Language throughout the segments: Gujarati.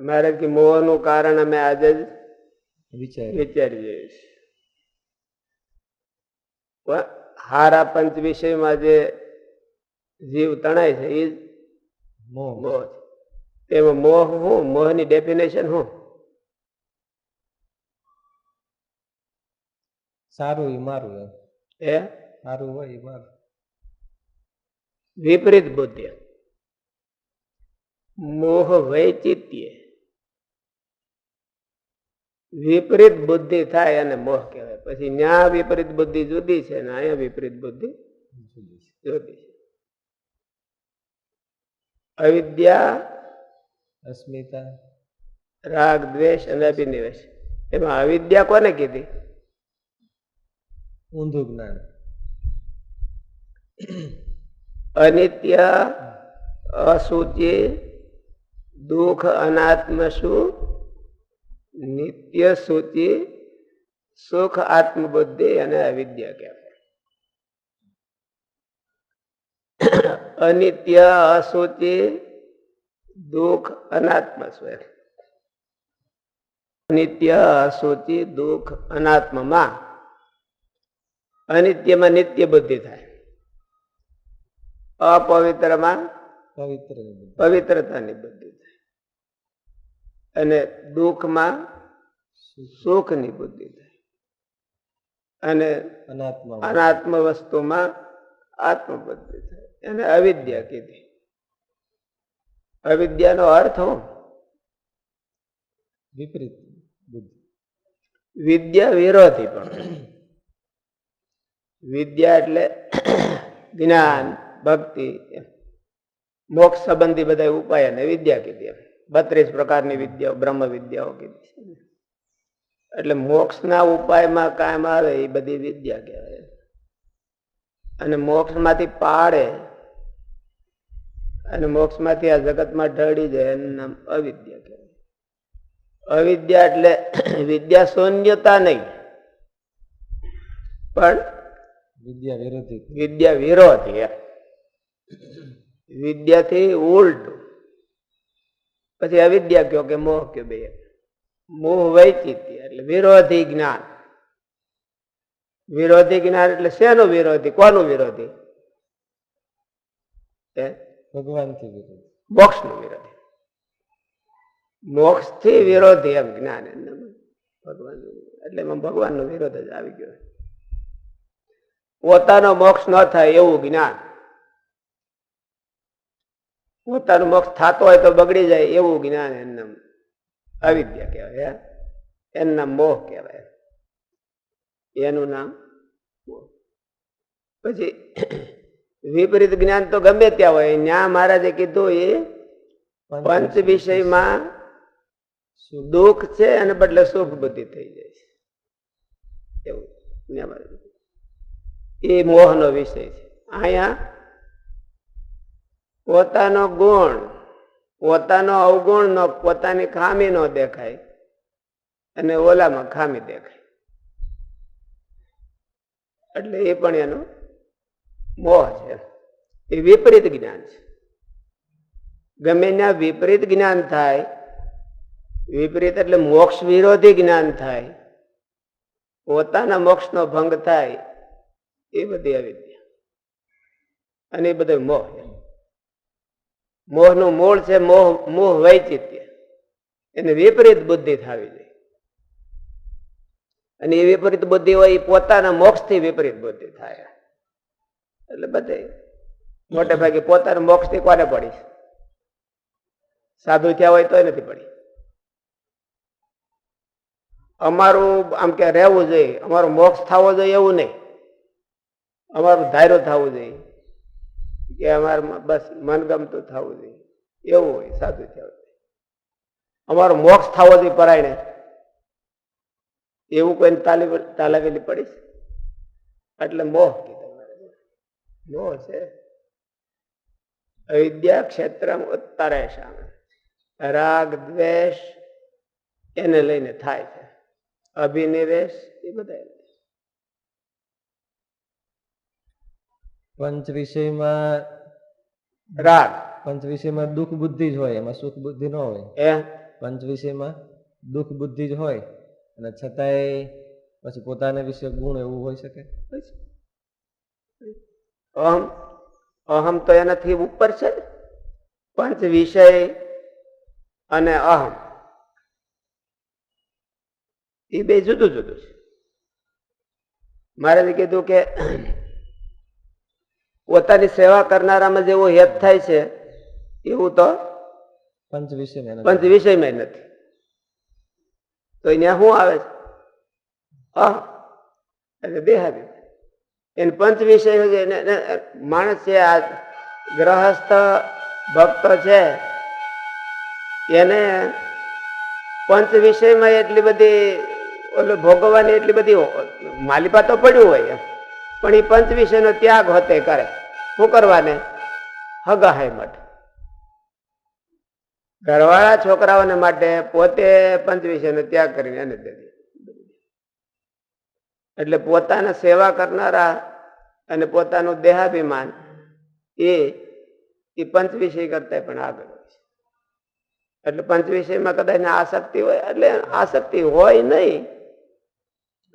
મહારાજ કે મોહનું કારણ અમે આજે જ વિચારીએ છીએ. હારા પંચ વિષયમાં જે જીવ તણાય છે એ મોહ છે. એમાં મોહ શું? મોહની ડેફિનેશન શું? સારું એ મારું એ સારું હોય એ મારું. વિપરીત બુદ્ધિ. મોહ વૈચિત્ય. વિપરીત બુદ્ધિ થાય અને મોહ કહેવાય. પછી ન્યા વિપરીત બુદ્ધિ જુદી છે ને અહીંયા વિપરીત બુદ્ધિ જુદી છે. અવિદ્યા, અસ્મિતા, રાગ, દ્વેષ અને અભિનિવેશ. એમાં અવિદ્યા કોને કીધી? ઊંધું જ્ઞાન. અનિત્ય, અસુચિ, દુઃખ, અનાત્મ, શું નિત્ય, સૂચિ, સુખ, આત્મબુદ્ધિ અને અવિદ્યા કહેવાય. અનિત્ય, અસુચિ, દુઃખ, અનાત્મ શું? નિત્ય, અસુચિ, દુઃખ, અનાત્મમાં અનિત્યમાં નિત્ય બુદ્ધિ થાય. અપવિત્રમાં પવિત્રતાની બુદ્ધિ થાય. અને દુઃખમાં સુખની બુદ્ધિ થાય. અને અનાત્મ વસ્તુમાં આત્મબુદ્ધિ થાય. એને અવિદ્યા કીધી. અવિદ્યાનો અર્થ શું? વિપરીત બુદ્ધિ. વિદ્યા વિરોધી પણ. વિદ્યા એટલે જ્ઞાન, ભક્તિ, મોક્ષ સંબંધી બધા ઉપાય અને વિદ્યા કીધી. 32 પ્રકારની વિદ્યાઓ, બ્રહ્મ વિદ્યાઓ કીધી. એટલે મોક્ષના ઉપાયમાં કાયમ આવે એ બધી વિદ્યા કહેવાય. અને મોક્ષ માંથી પાડે અને મોક્ષ માંથી આ જગતમાં ઢળી જાય એનું નામ અવિદ્યા કહેવાય. અવિદ્યા એટલે વિદ્યા શૂન્યતા નહીં, પણ વિદ્યા વિરોધી. વિદ્યાથી ઉલટું. પછી અવિદ્યા કયો કે મોહ કયો, બે. મોહ વૈચિત્ય એટલે વિરોધી જ્ઞાન. વિરોધી જ્ઞાન એટલે શેનું વિરોધી? કોનું વિરોધી? ભગવાનથી વિરોધી. મોક્ષનું વિરોધી. મોક્ષ થી વિરોધી એમ જ્ઞાન. ભગવાન એટલે એમાં ભગવાનનો વિરોધ જ આવી ગયો. પોતાનો મોક્ષ ન થાય એવું જ્ઞાન. પોતાનો મોક્ષ થતો હોય તો બગડી જાય એવું જ્ઞાન એનું નામ અવિદ્યા કહેવાય. એનું નામ મોહ કહેવાય. એનું નામ મોહ. પછી વિપરીત જ્ઞાન તો ગમે ત્યાં હોય. ન્યા મહારાજે કીધું એ પંચ વિષયમાં દુઃખ છે અને બદલે સુખ બુદ્ધિ થઈ જાય છે એવું એ મોહનો વિષય છે. અહીંયા પોતાનો ગુણ, પોતાનો અવગુણ નો, પોતાની ખામી નો દેખાય અને ઓલામાં ખામી દેખાય. એટલે એ પણ એનો મોહ છે. એ વિપરીત જ્ઞાન છે. ગમે ત્યાં વિપરીત જ્ઞાન થાય, વિપરીત એટલે મોક્ષ વિરોધી જ્ઞાન થાય, પોતાના મોક્ષનો ભંગ થાય, એ બધી અવિદ્યા અને એ બધો મોહ. મોહનું મૂળ છે મોહ વૈચિત્ય. એને વિપરીત બુદ્ધિ થવી જોઈએ. અને એ વિપરીત બુદ્ધિ હોય એ પોતાના મોક્ષ થી વિપરીત બુદ્ધિ થાય. એટલે બધે મોટે ભાગે પોતાના મોક્ષ થી કોને પડી? સાધુ થયા હોય તોય નથી પડી. અમારું આમ કે રહેવું જોઈએ, અમારો મોક્ષ થવો જોઈએ એવું નહીં. અમારું ધાર્યું થવું જોઈએ કે અમારે બસ મનગમતું થવું જોઈએ એવું હોય. સાધુ થયા હોય અમારો મોક્ષ થવો જોઈએ પરાયણે, એવું કોઈને તાલાવેલી પડી? એટલે મોહ કીધું. મોહ છે. અવિદ્યા ક્ષેત્રમ ઉત્તરેષામ. રાગ દ્વેષ એને લઈને થાય છે. અભિનિવેશ એ બધા પંચ વિષયમાં રાગ, પંચ વિષયમાં દુઃખ બુદ્ધિ જ હોય, એમાં સુખ બુદ્ધિ ન હોય. પંચ વિષયમાં દુઃખ બુદ્ધિ જ હોય અને છતાંય પછી પોતાના વિશે ગુણ એવું હોઈ શકે. અહમ અહમ તો એનાથી ઉપર છે ને. પંચ વિષય અને અહમ એ બે જુદું જુદું છે. મારે કીધું કે પોતાની સેવા કરનારામાં જેવું હેત થાય છે એવું તો પંચ વિષયમાં પંચ વિષયમાં નથી. તો અહીંયા શું આવે છે? એટલે દેહાદી. એને પંચ વિષય માણસ છે, આ ગ્રહસ્થ ભક્ત છે, એને પંચ વિષયમાં એટલી બધી ભોગવવાની એટલી બધી માલિપા તો પડ્યું હોય, પણ એ પંચ વિષયનો ત્યાગ હોતે કરે. શું કરવાને? હગાહાય માટે. ઘરવાળા છોકરાઓને માટે પોતે પંચ વિષયનો ત્યાગ કરીને એને દે દે. એટલે પોતાના સેવા કરનારા અને પોતાનું દેહાભિમાન એ પંચ વિષય કરતા પણ આગળ હોય છે. એટલે પંચ વિષયમાં કદાચ આસક્તિ હોય, એટલે આસક્તિ હોય નહીં,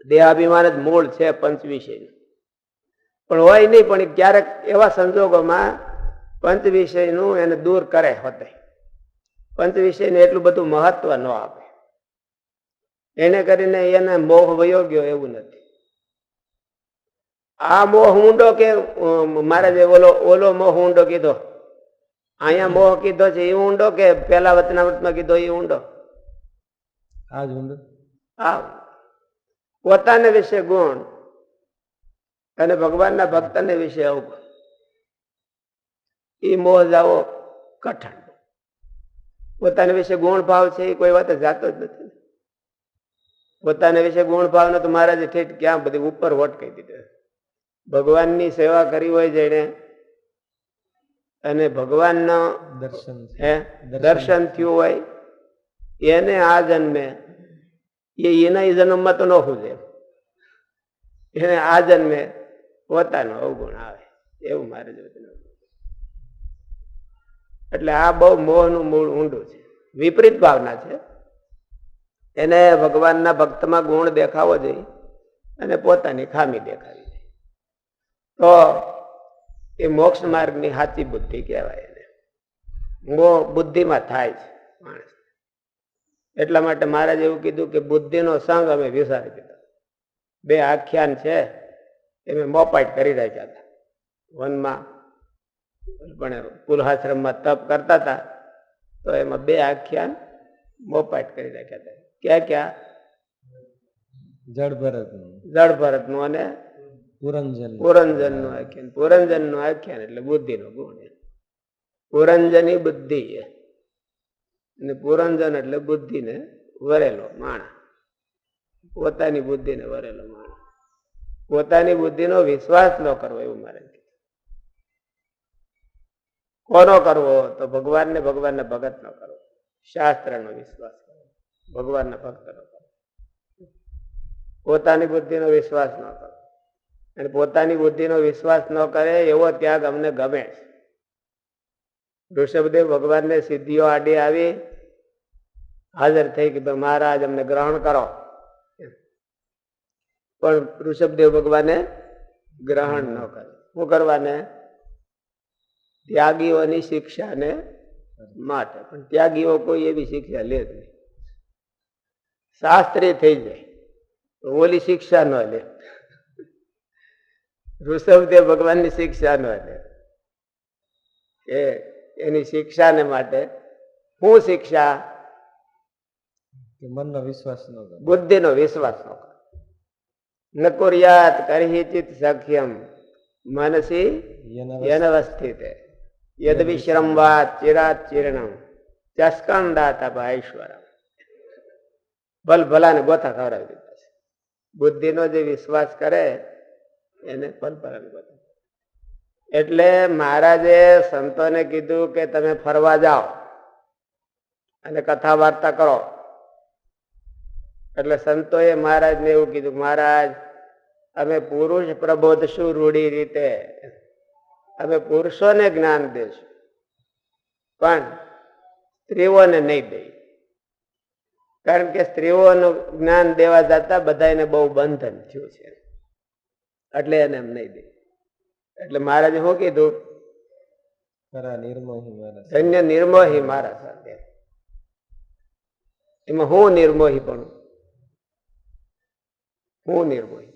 દેહાભિમાન જ મૂળ છે પંચ વિષયનું, પણ હોય નહીં. પણ ક્યારેક એવા સંજોગોમાં પંચ વિષયનું એને દૂર કરે હોતે. પંચ વિષયને એટલું બધું મહત્વ ન આપે, એને કરીને એને મોહ વયો ગયો એવું નથી. આ મોહ ઊંડો કે મારે જે ઓલો મોહ ઊંડો કીધો, અહીંયા મોહ કીધો છે એ ઊંડો કે પેલા વચનામૃતમાં કીધો એ ઊંડો? આ જ ઊંડો. આ પોતાને વિશે ગુણ અને ભગવાનના ભક્તને વિશે અવગુણ, એ મોહ જાવો કઠણ. પોતાના વિશે ગુણ ભાવ છે એ કોઈ વાત જાતો જ નથી. પોતાના વિશે ગુણ ભાવ ને તો મહારાજે ઠેઠ ક્યાં બધી ઉપર વટ કહી દીધો. ભગવાનની સેવા કરી હોય જેને અને ભગવાનનો દર્શન થયું હોય એને આ જન્મે એના જન્મમાં તો ન ખૂજે, એને આ જન્મે પોતાનો અવગુણ આવે એવું મારે જોયું. એટલે આ બહુ મોહનું મૂળ ઊંડું છે, વિપરીત ભાવના છે. એને ભગવાનના ભક્તમાં ગુણ દેખાવો જોઈએ અને પોતાની ખામી દેખાવી જોઈએ, તો એ મોક્ષ માર્ગની સાચી બુદ્ધિ કહેવાય. એને મોહ બુદ્ધિમાં થાય છે માણસ. એટલા માટે મહારાજ એવું કીધું કે બુદ્ધિનો સંગ અમે વિસારી દીધો. બે આખ્યાન છે એ મેં મોપાટ કરી રાખ્યા હતા વનમાં, પણ કુલહાશ્રમમાં તપ કરતા હતા તો એમાં બે આખ્યાન મોપાટ કરી રાખ્યા હતા. ક્યાં ક્યાં? જળ ભરતનું અને પુરંજનનું આખ્યાન. પુરંજનનું આખ્યાન એટલે બુદ્ધિનો ગુણ. પુરંજની બુદ્ધિ અને પુરંજન એટલે બુદ્ધિને વરેલો માણસ, પોતાની બુદ્ધિને વરેલો માણસ. પોતાની બુદ્ધિનો વિશ્વાસ ન કરવો એવું મારે. કોનો કરવો? તો ભગવાનના ભગત નો કરવો, શાસ્ત્રનો વિશ્વાસ કરવો, ભગવાનના ભક્ત નો કરવો. પોતાની બુદ્ધિનો વિશ્વાસ ન કરવો. અને પોતાની બુદ્ધિનો વિશ્વાસ ન કરે એવો ત્યાગ અમને ગમે છે. ઋષભદેવ ભગવાનને સિદ્ધિઓ આડી આવી હાજર થઈ કે મહારાજ અમને ગ્રહણ કરો, પણ ઋષભદેવ ભગવાને ગ્રહણ ન કરે. શું કરવાને? ત્યાગીઓની શિક્ષાને માટે. પણ ત્યાગીઓ કોઈ એવી શિક્ષા લે જ નહીં. શાસ્ત્રી થઈ જાય ઓલી શિક્ષા ન લે. ઋષભદેવ ભગવાનની શિક્ષા ન લે. એની શિક્ષાને માટે શું શિક્ષા? મનનો વિશ્વાસ ન કરે, બુદ્ધિનો વિશ્વાસ ન કરે. નકુર્યાત કરહિચિત સખ્યમ મનસી યનવસ્થિત યદ વિશ્રમવાત ચિરાત ચીર્ણમ ચસ્કંદાત ઐશ્વરમ. ભલ ભલાને ગોથા ખવડાવી દીધા છે. બુદ્ધિનો જે વિશ્વાસ કરે એને ભલ ભલાને ગોથા. એટલે મહારાજે સંતોને કીધું કે તમે ફરવા જાઓ અને કથા વાર્તા કરો. એટલે સંતોએ મહારાજને એવું કીધું, મહારાજ અમે પુરુષ પ્રબોધશું રૂઢી રીતે, અમે પુરુષોને જ્ઞાન દેશું પણ સ્ત્રીઓને નહીં દઈ. કારણ કે સ્ત્રીઓનું જ્ઞાન દેવા જતા બધાને બહુ બંધન થયું છે, એટલે એને એમ નહીં દે. એટલે મહારાજે શું કીધું? ધન્ય નિર્મોહી મારા સાથે. એમાં હું નિર્મોહી પણ હું નિર્મોહી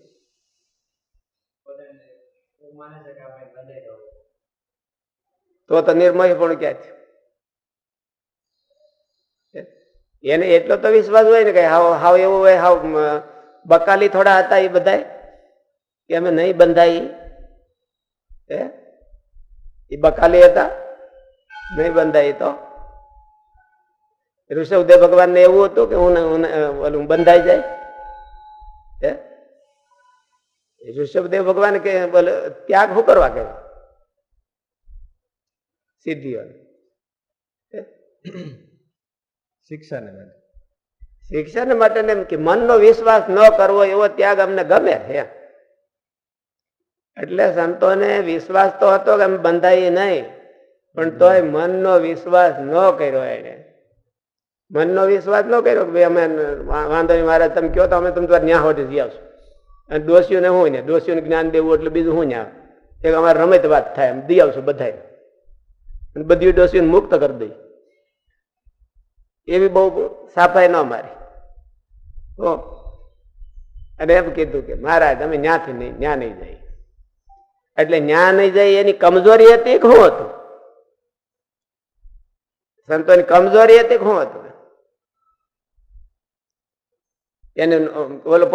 તો નિર્મોહી પણ ક્યાં છે? એને એટલો તો વિશ્વાસ હોય ને કે હાવ એવું હોય, હાવ બકાલી થોડા હતા એ બધા કે અમે નહીં બંધાય, એ બકાલી હતા, નહીં બંધાય. તો ઋષભદેવ ભગવાન ને એવું હતું કે હું બંધાઈ જાય? ઋષભદેવ ભગવાન કે બોલે ત્યાગ શું કરવા કે સિદ્ધિઓ શિક્ષાને માટે એમ કે મનનો વિશ્વાસ ન કરવો એવો ત્યાગ અમને ગમે છે. એટલે સંતોને વિશ્વાસ તો હતો કે અમે બંધાઈએ નહીં, પણ તોય મનનો વિશ્વાસ ન કર્યો. એને મનનો વિશ્વાસ ન કર્યો કે ભાઈ અમે વાંધો નહીં મહારાજ તમે કહો તો અમે તમે તમારે ન્યા હોતી જઈ આવશું. અને દોષીઓને હું ને દોષીઓને જ્ઞાન દેવું એટલે બીજું શું ન્યા એક અમારે રમત વાત થાય એમ દી આવશું બધા, બધી દોષીઓને મુક્ત કરી દઈ. એવી બહુ સાફાઈ ન મારી. અને એમ કીધું કે મહારાજ અમે ન્યાથી નહીં, ન્યા નહીં જાય. એટલે ન્યા નહીં જાય એની કમજોરી હતી કે શું હતું? સંતોની કમજોરી હતી કે શું હતું? એને ઓલો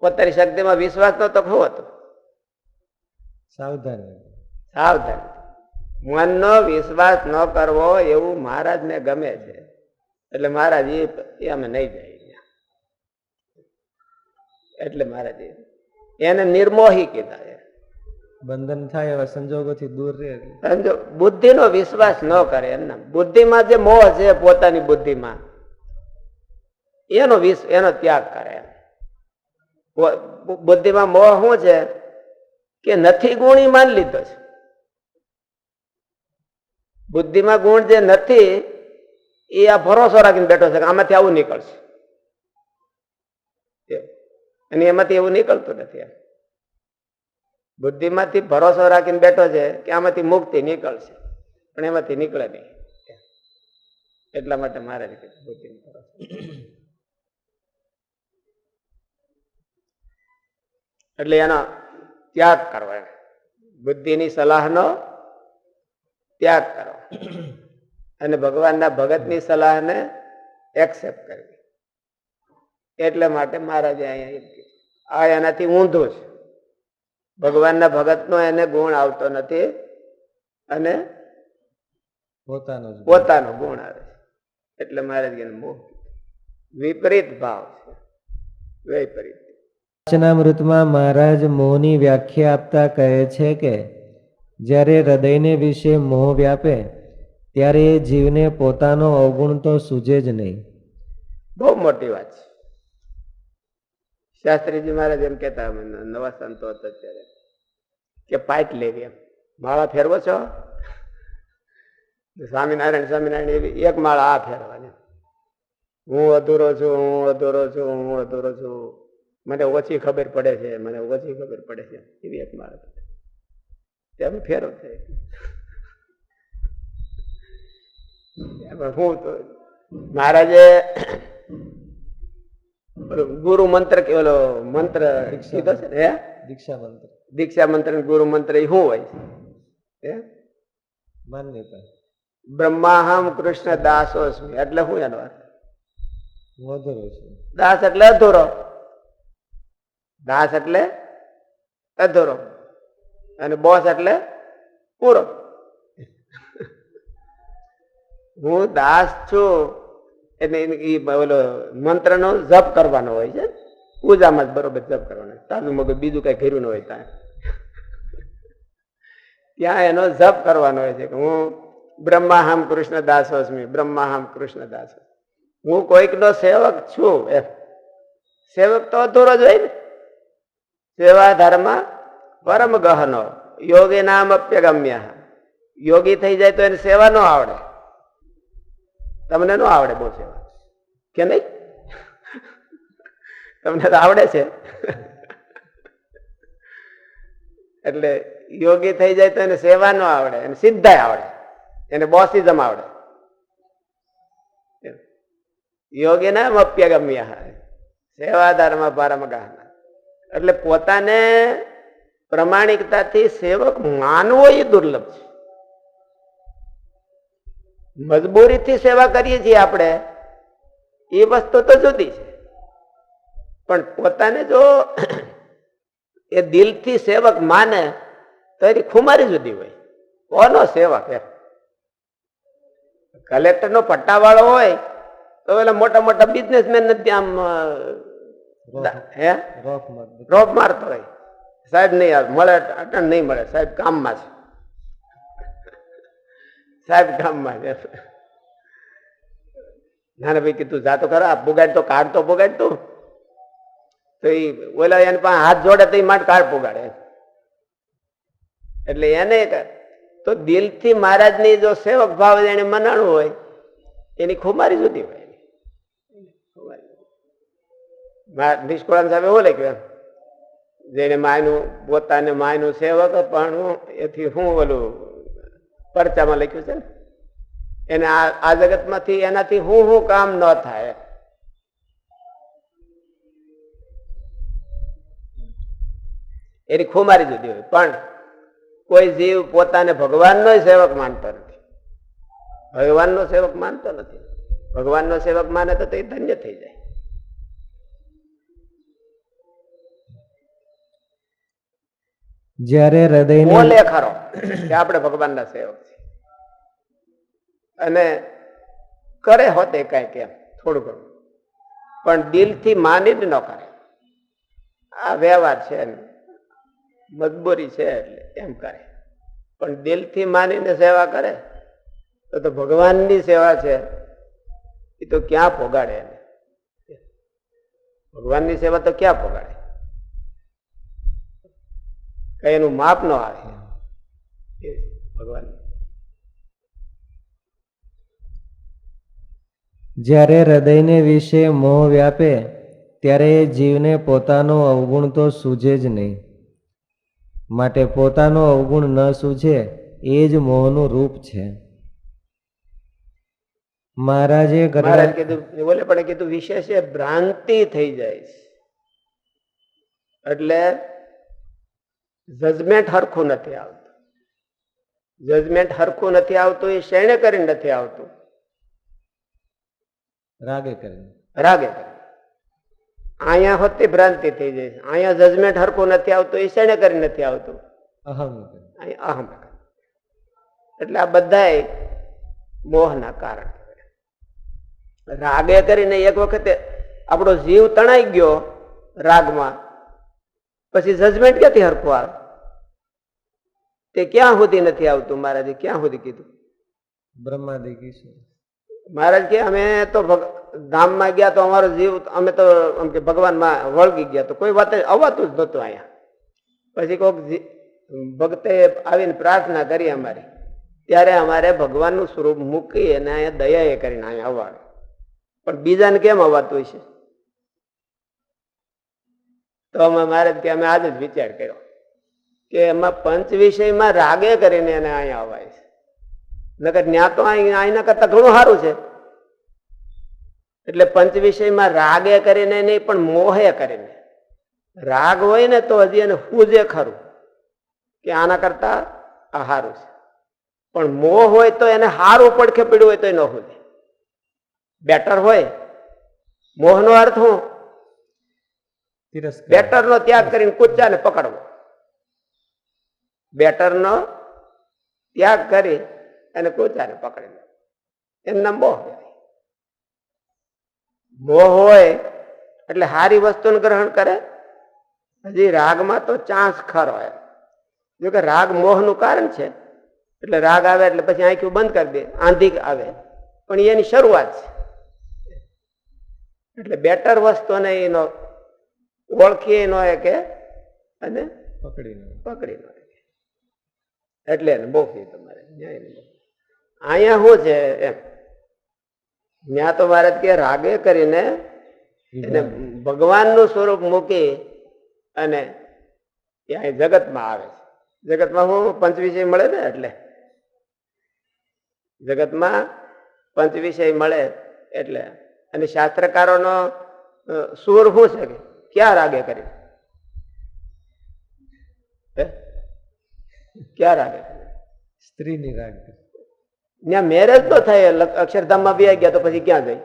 પોતાની શક્તિમાં વિશ્વાસ નતો શું હતું? સાવધાન. મનનો વિશ્વાસ ન કરવો એવું મહારાજ ને ગમે છે. એટલે મહારાજ એ અમે નહીં જાય. એટલે મહારાજ એને નિર્મોહી કીધા. બંધન થાય એવા સંજોગોથી દૂર રહે. બુદ્ધિનો વિશ્વાસ ન કરે. એમના બુદ્ધિમાં જે મોહ છે, પોતાની બુદ્ધિમાં એનો ત્યાગ કરે. બુદ્ધિમાં મોહ શું છે કે નથી ગુણી માની લીધો છે. બુદ્ધિમાં ગુણ જે નથી એ આ ભરોસો રાખીને બેઠો છે કે આમાંથી આવું નીકળશે, અને એમાંથી એવું નીકળતું નથી. બુદ્ધિમાંથી ભરોસો રાખીને બેઠો છે કે આમાંથી મુક્તિ નીકળશે, પણ એમાંથી નીકળે નહીં. એટલા માટે મારે બુદ્ધિ એટલે એનો ત્યાગ કરવો. બુદ્ધિની સલાહનો ત્યાગ કરો અને ભગવાનના ભગતની સલાહને એક્સેપ્ટ કરવી. એટલે માટે મહારાજે અહીંયા આ એનાથી ઊંધું છે. ભગવાનના ભગતનો એને ગુણ આવતો નથી અને પોતાનો ગુણ આવે છે. એટલે મહારાજ મોહ વિપરીત ભાવ છે. વિપરીત વચનામૃતમાં મહારાજ મોહની વ્યાખ્યા આપતા કહે છે કે જ્યારે હૃદયને વિશે મોહ વ્યાપે ત્યારે એ જીવને પોતાનો અવગુણ તો સૂજે જ નહીં. બહુ મોટી વાત છે. શાસ્ત્રીજી મહારાજ એમ કેતા નવા સંતો હતા ત્યારે કે પાઇટ લેવી, એમ માળા ફેરવો છો, સ્વામિનારાયણ સ્વામિનારાયણ એવી એક માળા આ ફેરવાની. હું અધૂરો છું, હું અધૂરો છું, હું અધૂરો છું, મને ઓછી ખબર પડે છે, મને ઓછી ખબર પડે છે, એવી એક માળા ત્યાં ફેરો થાય. હું તો મહારાજે ગુરુ મંત્ર કે ઓલો મંત્ર કીધો છે ને, દીક્ષા મંત્ર ગુરુ મંત્ર એ શું હોય છે? માન્યતા. બ્રહ્માહમ કૃષ્ણ દાસોસ્મી એટલે શું એનો અર્થ? અધૂરો. દાસ એટલે અધૂરો. દાસ એટલે અધૂરો અને બોસ એટલે પૂરો. હું દાસ છું એટલે ઓલો મંત્ર નો જપ કરવાનો હોય છે. પૂજામાં જ બરોબર જપ કરવાનો, તાજુ મગજ બીજું કઈ કર્યું ન હોય ત્યાં એનો જપ કરવાનો હોય છે કે હું બ્રહ્માહમ કૃષ્ણ દાસોસ્મી, બ્રહ્માહમ કૃષ્ણ દાસ. હું કોઈક નો સેવક છું. સેવક તો અધૂરો જ હોય ને. સેવા ધર્મ પરમ ગહનો યોગી નામ અપ્યગમ્ય. યોગી થઈ જાય તો એને સેવા ન આવડે, તમને ન આવડે બહુ સેવા. કે નહીં? તમને તો આવડે છે. એટલે યોગી થઈ જાય તો એને સેવા ન આવડે, એને સિદ્ધાય આવડે, એને બોસિઝમ આવડે. યોગી ના અપ્યગમ્ય સેવાધારમાં પારમગાહ. એટલે પોતાને પ્રમાણિકતાથી સેવક માનવો એ દુર્લભ છે. મજબૂરીથી સેવા કરીએ છીએ આપણે, એ વસ્તુ તો જુદી છે. પણ પોતાને જો એ દિલથી સેવક માને તો એની ખુમારી જુદી હોય. કોનો સેવક? કલેક્ટર નો પટ્ટાવાળો હોય તો પેલા મોટા મોટા બિઝનેસમેન નથી આમ રોપ મારતો હોય, સાહેબ નહીં આવે, મળે અટન નહીં મળે, સાહેબ કામમાં છે, સાહેબ કામમાં છે. ના ભાઈ કીધું જાતો ખરા, પુગાડ તો કાર્ડ તો પુગાડ તું. તો એ ઓલા એને પાસે હાથ જોડે તો એ માટે કાર્ડ પુગાડે. એટલે એને તો દિલથી મહારાજની જો સેવક ભાવ એને મનાણું હોય એની ખુમારી જુદી હોય. નિષ્કુળાન સાહેબ એવું લખ્યું, જેને માયનું પોતાને માયનું સેવક પણ એથી હું ઓલું પરચામાં લખ્યું છે ને, એને આ જગતમાંથી એનાથી હું કામ ન થાય. એની ખુમારી જુદી હોય. પણ કોઈ જીવ પોતાને ભગવાનનો સેવક માનતો નથી, ભગવાનનો સેવક માનતો નથી. ભગવાનનો સેવક માને તો એ ધન્ય થઈ જાય. જ્યારે હૃદય બોલે ખરો કે આપણે ભગવાનના સેવક છીએ, અને કરે હોતે કઈ કેમ થોડું ઘણું, પણ દિલથી માનીને ન કરે. આ વ્યવહાર છે, મજબૂરી છે એટલે એમ કરે. પણ દિલથી માનીને સેવા કરે તો ભગવાનની સેવા છે એ તો ક્યાં પોગાડે એને? ભગવાનની સેવા તો ક્યાં પોગાડે? કઈ એનું માપ ન આવે ભગવાન. જ્યારે હૃદયને વિશે મોહ વ્યાપે ત્યારે એ જીવને પોતાનો અવગુણ તો સૂજે જ નહીં. માટે પોતાનો અવગુણ ન સૂજે એ જ મોહનું રૂપ છે. મહારાજે કીધું, બોલે પણ કીધું વિશેષ ભ્રાંતિ થઈ જાય એટલે જજમેન્ટ હરખું નથી આવતું. જજમેન્ટ હરખું નથી આવતું એ શેણે કરીને નથી આવતું? રાગે કરીને. રાગે કરીને. અહીંયા હોતી ભ્રાંતિ થઈ જાય. અહીંયા જજમેન્ટ હરખું નથી આવતું એ શેણે કરીને નથી આવતું? અહમ. એટલે આ બધા મોહના કારણ. રાગે કરીને એક વખતે આપણો જીવ તણાઈ ગયો રાગમાં, પછી જજમેન્ટ ક્યાંથી હરખું આવે? તે ક્યાં સુધી નથી આવતું? મહારાજે ક્યાં સુધી કીધું? બ્રહ્માદિ કીધું. મહારાજ કે અમે તો ધામમાં ગયા તો અમારો જીવ અમે તો એમ કે ભગવાનમાં વળગી ગયા, તો કોઈ વાત અવાતું જ નતું અહીંયા. પછી કોઈક ભક્તે આવીને પ્રાર્થના કરી અમારી, ત્યારે અમારે ભગવાનનું સ્વરૂપ મૂકી અને અહીંયા દયા કરીને અહીંયા અવાડે. પણ બીજાને કેમ અવાતું છે? તો અમે મહારાજ કે અમે આજે જ વિચાર કર્યો કે એમાં પંચ વિષયમાં રાગે કરીને એને અહીંયા અવાય છે. નકર ત્યાં તો અહીંના કરતા ઘણું સારું છે. એટલે પંચ વિષયમાં રાગે કરીને નહીં પણ મોહે કરીને. રાગ હોય ને તો હજી એને હુજે ખરું કે આના કરતા આ સારું છે, પણ મોહ હોય તો એને સારું પડખે પડ્યું હોય તો ન હુજે. બેટર હોય. મોહનો અર્થ શું? બેટર નો ત્યાગ કરીને કૂચાને પકડવો. બેટર નો ત્યાગ કરી અને કૂચાને પકડી લો, એનું નામ મોહ. મોહ હોય એટલે સારી વસ્તુનું ગ્રહણ કરે. હજી રાગમાં તો ચાન્સ ખરો હોય. જો કે રાગ મોહનું કારણ છે, એટલે રાગ આવે એટલે પછી આંખું બંધ કરી દે, આંધી આવે, પણ એની શરૂઆત છે. એટલે બેટર વસ્તુને એનો ઓળખી ન કે અને પકડી ન એટલે એને મોખી તમારે અહીંયા શું છે એમ ત્યાં તો મહારાજ કે રાગે કરીને એને ભગવાનનું સ્વરૂપ મૂકી અને ત્યાં જગતમાં આવે છે. જગતમાં હું પંચ વિષય મળે ને, એટલે જગતમાં પંચ વિષય મળે એટલે. અને શાસ્ત્રકારોનો સુર શું છે કે ક્યાં રાગે કરી, ક્યાં રાગે સ્ત્રીની રાગ. ત્યાં મેરેજ તો થાય, અક્ષરધામમાં બી ગયા તો પછી ક્યાં જાય?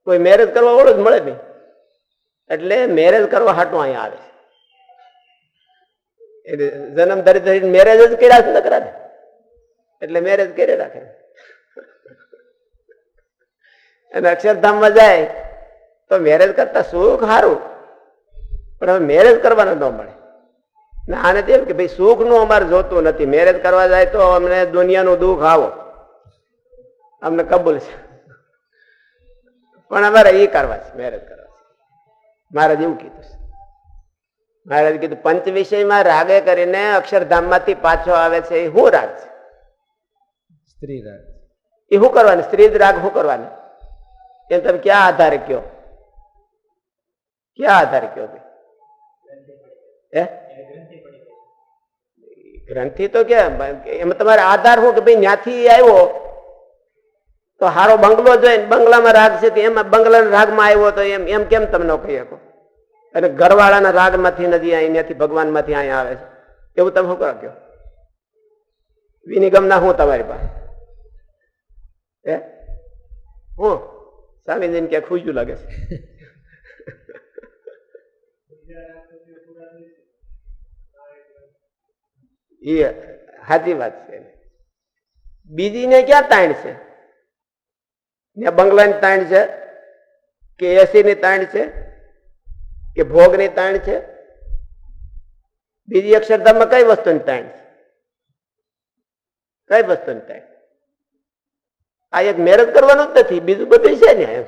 કોઈ મેરેજ કરવા વાળું જ મળે નહીં. એટલે મેરેજ કરવા હાટું અહીંયા આવે છે. જન્મ ધરી ધરી મેરેજ જ કર્યા ન કરા, એટલે મેરેજ કરી રાખે. અને અક્ષરધામમાં જાય તો મેરેજ કરતા સુખ સારું, પણ હવે મેરેજ કરવાના ન મળે. આને તેમ કે ભાઈ સુખ નું અમારે જોતું નથી, મેરેજ કરવા જાય તો અમને દુનિયાનું દુઃખ આવો અમને કબૂલ છે, પણ અમારે એ કરવા છે, મેરેજ કરવા છે. મહારાજ એવું કીધું છે. મહારાજ કીધું પંચ વિષયમાં રાગે કરીને અક્ષરધામમાંથી પાછો આવે છે એ શું રાગ છે? સ્ત્રી રાગ. એ શું કરવાની? સ્ત્રી જ રાગ શું કરવાની? એમ તમે ક્યાં આધારે કયો? ક્યાં આધારે કયો? ગ્રંથિ તો ક્યાં એમાં તમારે આધાર શું કે ભાઈ ત્યાંથી આવ્યો તો હારો બંગલો જોઈને બંગલામાં રાગ છે, એમાં બંગલાના રાગમાં આવ્યો તો એમ એમ કેમ તમને કહી શકો? અને ઘરવાળાના રાગમાંથી નથી, અહીંયાથી ભગવાનમાંથી અહીંયા આવે છે, એવું તમે શું કરો કયો? વિનિગમના શું તમારી પાસે? હું સ્વામીજીને ક્યાં ખુજું લાગે છે? એ સાચી વાત છે. બીજી ને ક્યાં તાણ છે? ત્યાં બંગલાની તાણ છે કે એસી ની તાણ છે કે ભોગની તાણ છે? બીજી અક્ષરધામમાં કઈ વસ્તુની તાણ છે? કઈ વસ્તુની તાણ? આ એક મેરેજ કરવાનું જ નથી, બીજું બધું છે ને એમ.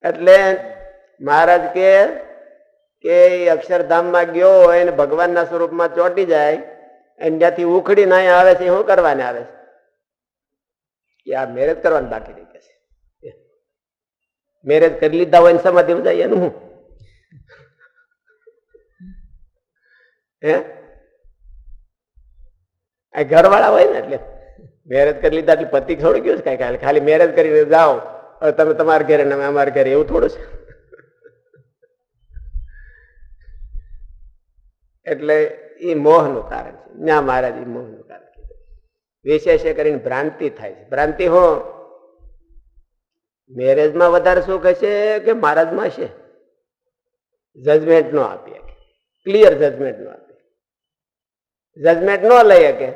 એટલે મહારાજ કે અક્ષરધામમાં ગયો હોય ને ભગવાનના સ્વરૂપમાં ચોંટી જાય અને ત્યાંથી ઉખડીને અહીંયા આવે છે, શું કરવાને આવે છે? કે આ મેરેજ કરવાનું બાકી રહી ગયા છે. મેરેજ કરી લીધા હોય ને સમાધિ જાય એનું શું? હે ઘરવાળા હોય ને એટલે મેરેજ કરી લીધા એટલે પતિ થોડું ગયું છે કઈ, ખાલી મેરેજ કરીને જાઓ હવે તમે તમારા ઘરે ને અમે અમારા ઘરે, એવું થોડું છે? એટલે એ મોહનું કારણ છે. ના મહારાજ એ મોહનું કારણ કીધું. વિશેષ કરીને ભ્રાંતિ થાય છે. ભ્રાંતિ હો મેરેજમાં વધારે સુખ હશે કે મહારાજમાં હશે? જજમેન્ટ નો આપી શકે, ક્લિયર જજમેન્ટ નો આપી, જજમેન્ટ ન લઈ શકે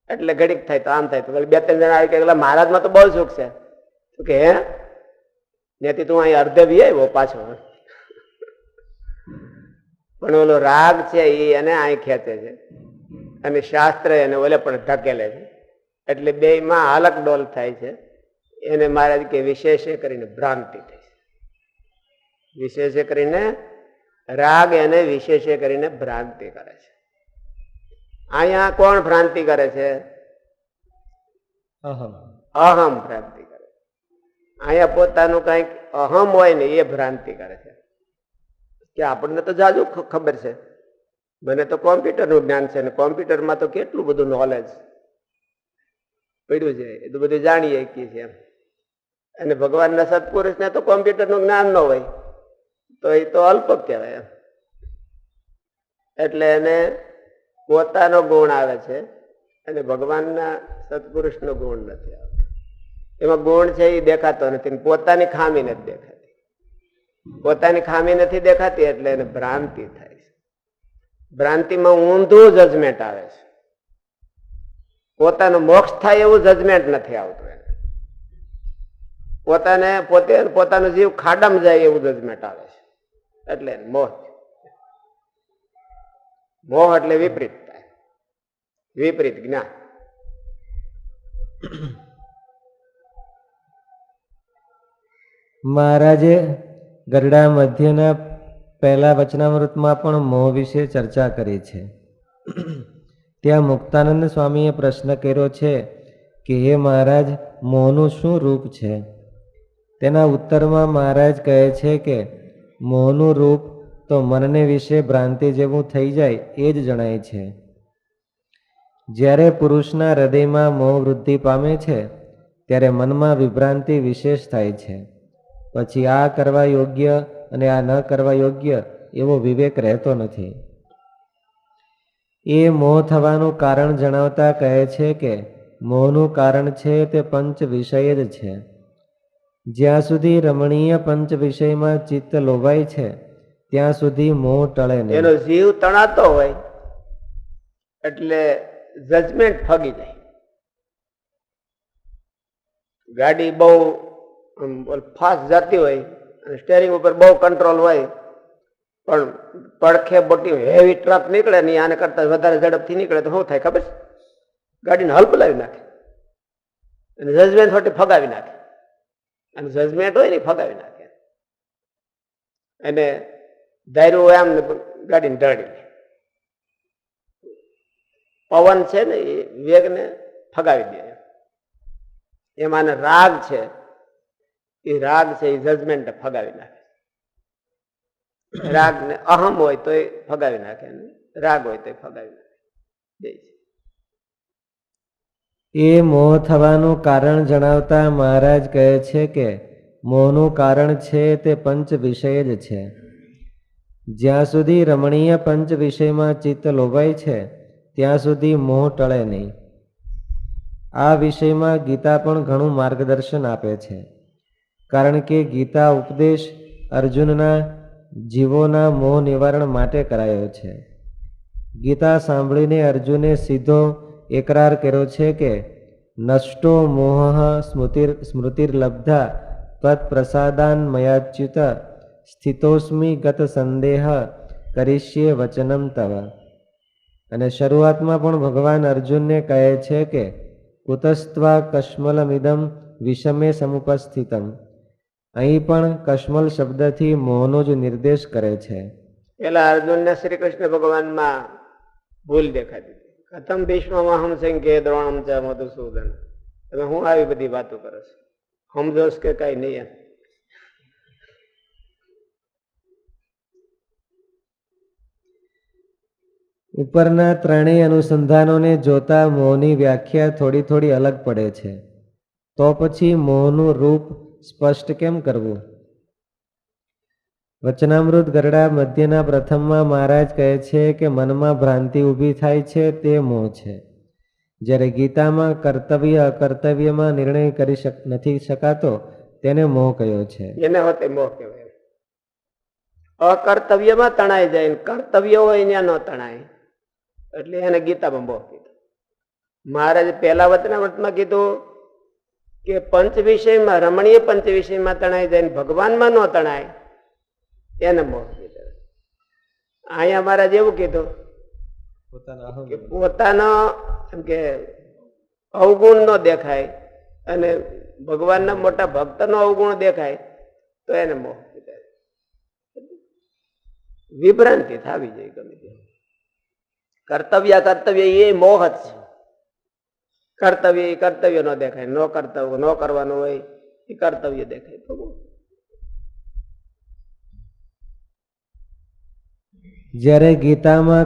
એટલે ઘડીક થાય તો આમ થાય તો બે ત્રણ જણા આવી કે મહારાજમાં તો બહુ સુખ છે, તો કે હે ત્યાંથી તું અહીં અર્ધે વી આવ્યો પાછો. પણ ઓલો રાગ છે એ એને અહીં ખેંચે છે અને શાસ્ત્ર એને ઓલે પણ ધકેલે છે, એટલે બે માં હાલક ડોલ થાય છે. એને મહારાજ કે વિશેષે કરીને ભ્રાંતિ થઈ છે. વિશેષે કરીને રાગ એને વિશેષે કરીને ભ્રાંતિ કરે છે. અહીંયા કોણ ભ્રાંતિ કરે છે? અહમ ભ્રાંતિ કરે. અહીંયા પોતાનું કઈક અહમ હોય ને એ ભ્રાંતિ કરે છે કે આપણને તો જાજુ ખબર છે, મને તો કોમ્પ્યુટરનું જ્ઞાન છે ને કોમ્પ્યુટરમાં તો કેટલું બધું નોલેજ પડ્યું છે, એ તો બધું જાણીએ કે છે એમ. અને ભગવાનના સત્પુરુષને તો કોમ્પ્યુટરનું જ્ઞાન ન હોય તો એ તો અલ્પ કહેવાય એમ. એટલે એને પોતાનો ગુણ આવે છે અને ભગવાનના સત્પુરુષનો ગુણ નથી આવતો. એમાં ગુણ છે એ દેખાતો નથી, પોતાની ખામી નથી દેખાતી. પોતાની ખામી નથી દેખાતી એટલે એને ભ્રાંતિ થાય છે. ભ્રાંતિમાં ઊંધું જજમેન્ટ આવે છે. પોતાનો મોક્ષ થાય એવું જજમેન્ટ નથી આવતું એને. પોતાનો જીવ ખાડામાં જાય એવું જજમેન્ટ આવે છે. એટલે મોહ. મોહ એટલે વિપરીત થાય, વિપરીત જ્ઞાન. મહારાજે ગરડા મધ્યના પહેલા વચનામૃતમાં પણ મોહ વિશે ચર્ચા કરી છે. ત્યાં મુક્તાનંદ સ્વામીએ પ્રશ્ન કર્યો છે કે હે મહારાજ, મોહનું શું રૂપ છે? તેના ઉત્તરમાં મહારાજ કહે છે કે મોહનું રૂપ તો મનને વિશે ભ્રાંતિ જેવું થઈ જાય એ જ જણાય છે. જ્યારે પુરુષના હૃદયમાં મોહ વૃદ્ધિ પામે છે ત્યારે મનમાં વિભ્રાંતિ વિશેષ થાય છે. પછી આ કરવા યોગ્ય અને આ ન કરવા યોગ્ય એવો વિવેક રહેતો નથી. એ મોહ થવાનું કારણ જણાવતા કહે છે કે મોહનું કારણ છે તે પંચ વિષય જ છે. જ્યાં સુધી રમણીય પંચ વિષયમાં ચિત્ત લોભાય છે ત્યાં સુધી મોહ ટળે નહીં. એનો જીવ તણાતો હોય એટલે જજમેન્ટ ફગી જાય. ગાડી બહુ ફાસ્ટ જતી હોય અને સ્ટેરિંગ ઉપર બહુ કંટ્રોલ હોય, પણ પડખે મોટી હેવી ટ્રક નીકળે ને આને કરતા વધારે ઝડપથી નીકળે તો શું થાય ખબર છે? ગાડીને હલપલાવી નાખે અને જજમેન્ટ ખોટી ફગાવી નાખે. અને જજમેન્ટ હોય ને ફગાવી નાખે અને ધાર્યું હોય આમ ગાડીને ઢળી લે. પવન છે ને એ વેગને ફગાવી દે. એમાં રાગ છે, એ રાગ છે એ જજમેન્ટ ફગાવી નાખે. રાગ ને અહમ હોય તો એ ફગાવી નાખે, રાગ હોય તો એ ફગાવી નાખે. એ મોહ થવાનું કારણ જણાવતા મહારાજ કહે છે કે મોહનું કારણ છે તે પંચ વિષય જ છે. જ્યાં સુધી રમણીય પંચ વિષયમાં ચિત્ત લોભાય છે ત્યાં સુધી મોહ ટળે નહીં. આ વિષયમાં ગીતા પણ ઘણું માર્ગદર્શન આપે છે, કારણ કે ગીતા ઉપદેશ અર્જુનના જીવોના મોહ નિવારણ માટે કરાયો છે. ગીતા સાંભળીને અર્જુને સીધો એકરાર કર્યો છે કે નષ્ટો મોહ સ્મૃતિર્લબ્ધા તત્ પ્રસાદાન મયાચ્યુત સ્થિતોસ્મી ગત સંદેહ કરીષ્યે વચનમ તવ. અને શરૂઆતમાં પણ ભગવાન અર્જુનને કહે છે કે કુતસ્ત્વા કશ્મલમિદમ વિષમે સમુપસ્થિતમ. અહીં પણ કશ્મલ શબ્દથી મોહનો જ નિર્દેશ કરે છે. પેલા અર્જુનને શ્રી કૃષ્ણ ભગવાનમાં ભૂલ દેખાતી. કથમ ભીષ્મમાં હમ સંખ્યે દ્રોણમ ચ મધુસૂદન. તમે હું આવી બધી વાતો કરો છો? સમજોશ કે કઈ નહીં? ઉપરના ત્રણેય અનુસંધાનોને જોતા મોહની વ્યાખ્યા થોડી થોડી અલગ પડે છે. તો પછી મોહનું રૂપ સ્પષ્ટ કેમ કરવું? વચનામૃત ગરડા મધ્યના પ્રથમમાં મહારાજ કહે છે કે મનમાં ભ્રાંતિ ઊભી થાય છે તે મોહ છે. જ્યારે ગીતામાં કર્તવ્ય અકર્તવ્યમાં નિર્ણય કરી નથી શકાતો તેને મોહ કયો છે. એને હોતે મોહ કહેવાય. અકર્તવ્યમાં તણાઈ જાય, કર્તવ્ય હોય ત્યાં ન તણાય, એટલે એને ગીતામાં મોહ કીધું. મહારાજે પહેલા વચનામૃતમાં કીધું કે પંચ વિષયમાં રમણીય પંચ વિષયમાં તણાઈ જાય, ભગવાનમાં ન તણાય, એને મોહ કીધું. અહીંયા મહારાજ એવું કીધું કે પોતાનો એમ કે અવગુણ ન દેખાય અને ભગવાનના મોટા ભક્તનો અવગુણ દેખાય તો એને મોહ કીધું. વિભ્રાંતિ થવી જોઈએ ગમે તે. કર્તવ્ય એ મોહ જ છે. કર્તવ્ય ન દેખાય, ન કરવાનું હોય એ કર્તવ્ય દેખાય તો મોહ. જ્યારે ગીતામાં